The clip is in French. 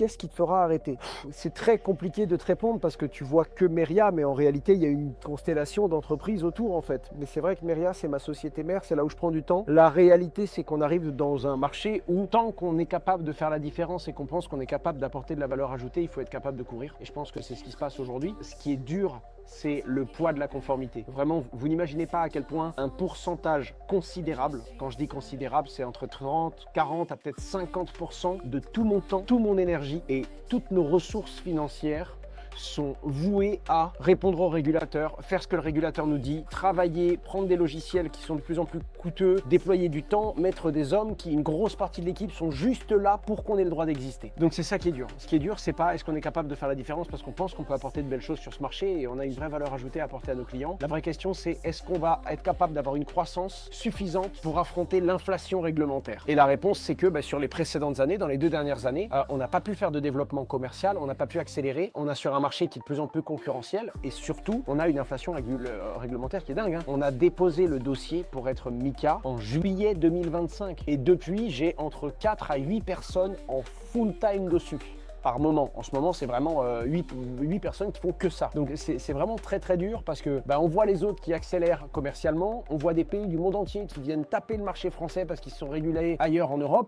qu'est-ce qui te fera arrêter? C'est très compliqué de te répondre parce que tu vois que Meria, mais en réalité, il y a une constellation d'entreprises autour en fait. Mais c'est vrai que Meria, c'est ma société mère, c'est là où je prends du temps. La réalité, c'est qu'on arrive dans un marché où tant qu'on est capable de faire la différence et qu'on pense qu'on est capable d'apporter de la valeur ajoutée, il faut être capable de courir. Et je pense que c'est ce qui se passe aujourd'hui. Ce qui est dur, c'est le poids de la conformité. Vraiment, vous n'imaginez pas à quel point un pourcentage considérable, quand je dis considérable, c'est entre 30, 40 à peut-être 50% de tout mon temps, toute mon énergie et toutes nos ressources financières sont voués à répondre au régulateur, faire ce que le régulateur nous dit, travailler, prendre des logiciels qui sont de plus en plus coûteux, déployer du temps, mettre des hommes qui, une grosse partie de l'équipe, sont juste là pour qu'on ait le droit d'exister. Donc c'est ça qui est dur. Ce qui est dur, c'est pas est-ce qu'on est capable de faire la différence parce qu'on pense qu'on peut apporter de belles choses sur ce marché et on a une vraie valeur ajoutée à apporter à nos clients. La vraie question, c'est est-ce qu'on va être capable d'avoir une croissance suffisante pour affronter l'inflation réglementaire? Et la réponse, c'est que sur les précédentes années, dans les 2 dernières années, on n'a pas pu faire de développement commercial, on n'a pas pu accélérer, on a sur un marché qui est de plus en plus concurrentiel et surtout on a une inflation réglementaire qui est dingue. On a déposé le dossier pour être MiCA en juillet 2025 et depuis j'ai entre 4 à 8 personnes en full time dessus par moment. En ce moment, c'est vraiment 8 personnes qui font que ça. Donc c'est vraiment très très dur parce que on voit les autres qui accélèrent commercialement, on voit des pays du monde entier qui viennent taper le marché français parce qu'ils sont régulés ailleurs en Europe.